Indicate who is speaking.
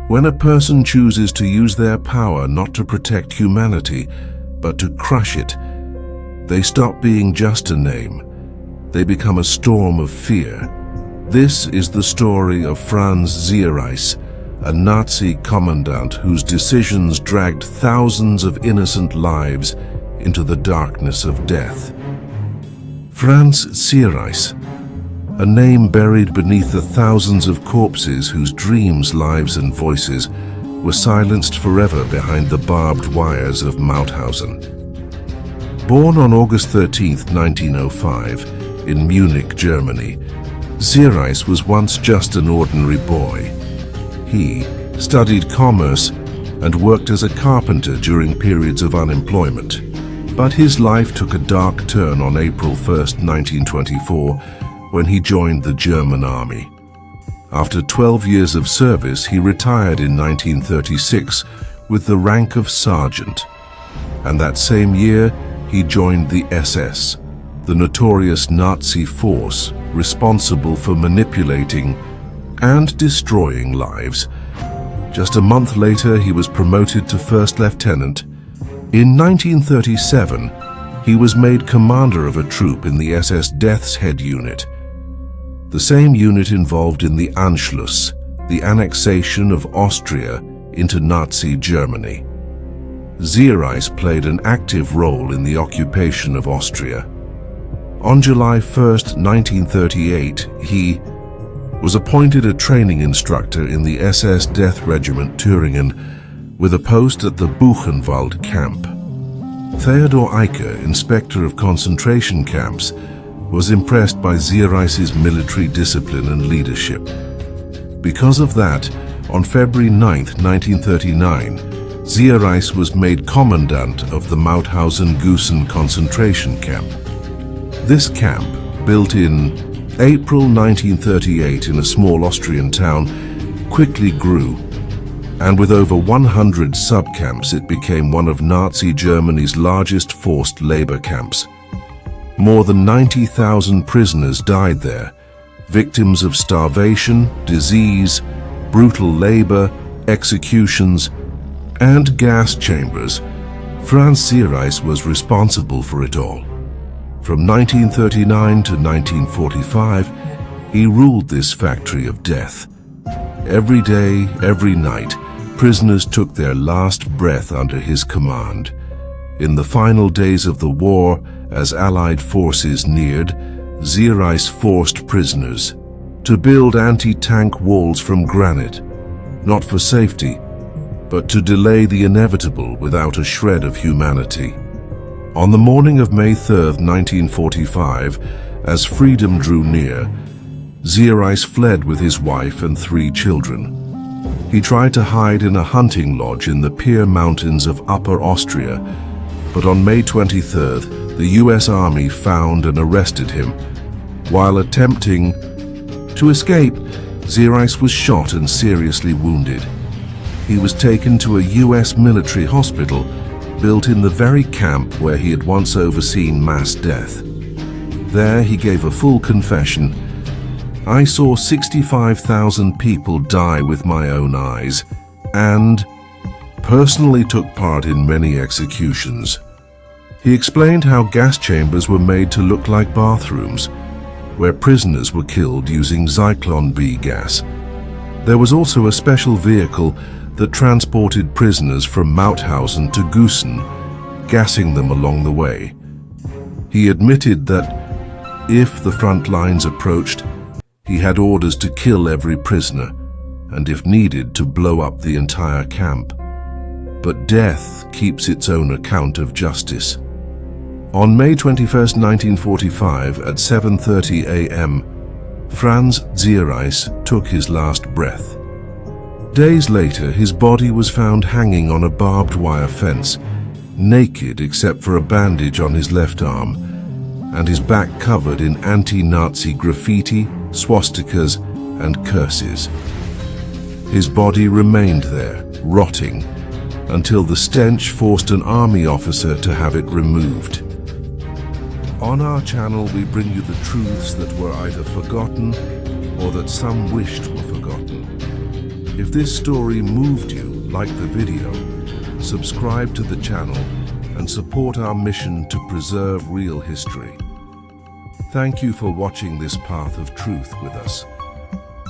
Speaker 1: When a person chooses to use their power not to protect humanity, but to crush it, they stop being just a name. They become a storm of fear. This is the story of Franz Ziereis, a Nazi commandant whose decisions dragged thousands of innocent lives into the darkness of death. Franz Ziereis, a name buried beneath the thousands of corpses whose dreams, lives and voices were silenced forever behind the barbed wires of Mauthausen. Born on August 13, 1905, in Munich, Germany, Ziereis was once just an ordinary boy. He studied commerce and worked as a carpenter during periods of unemployment. But his life took a dark turn on April 1, 1924, when he joined the German army. After 12 years of service, he retired in 1936 with the rank of sergeant. And that same year, he joined the SS, the notorious Nazi force responsible for manipulating and destroying lives. Just a month later, he was promoted to first lieutenant. In 1937, he was made commander of a troop in the SS Death's Head unit, the same unit involved in the Anschluss, the annexation of Austria into Nazi Germany. Ziereis played an active role in the occupation of Austria. On July 1, 1938, he was appointed a training instructor in the SS Death Regiment Thüringen with a post at the Buchenwald camp. Theodor Eicke, inspector of concentration camps, was impressed by Ziereis's military discipline and leadership. Because of that, on February 9, 1939, Ziereis was made commandant of the Mauthausen-Gusen concentration camp. This camp, built in April 1938 in a small Austrian town, quickly grew, and with over 100 subcamps it became one of Nazi Germany's largest forced labor camps. More than 90,000 prisoners died there, victims of starvation, disease, brutal labor, executions, and gas chambers. Franz Ziereis was responsible for it all. From 1939 to 1945, he ruled this factory of death. Every day, every night, prisoners took their last breath under his command. In the final days of the war, as Allied forces neared, Ziereis forced prisoners to build anti-tank walls from granite, not for safety, but to delay the inevitable without a shred of humanity. On the morning of May 3, 1945, as freedom drew near, Ziereis fled with his wife and 3 children. He tried to hide in a hunting lodge in the Pier Mountains of Upper Austria, but on May 23rd, the US Army found and arrested him. While attempting to escape, Ziereis was shot and seriously wounded. He was taken to a US military hospital built in the very camp where he had once overseen mass death. There he gave a full confession. "I saw 65,000 people die with my own eyes, and personally took part in many executions." He explained how gas chambers were made to look like bathrooms, where prisoners were killed using Zyklon B gas. There was also a special vehicle that transported prisoners from Mauthausen to Gusen, gassing them along the way. He admitted that if the front lines approached, he had orders to kill every prisoner, and if needed, to blow up the entire camp. But death keeps its own account of justice. On May 21, 1945, at 7:30 a.m., Franz Ziereis took his last breath. Days later, his body was found hanging on a barbed wire fence, naked except for a bandage on his left arm, and his back covered in anti-Nazi graffiti, swastikas, and curses. His body remained there, rotting, until the stench forced an army officer to have it removed. On our channel, we bring you the truths that were either forgotten or that some wished were forgotten. If this story moved you, like the video, subscribe to the channel and support our mission to preserve real history. Thank you for watching this path of truth with us.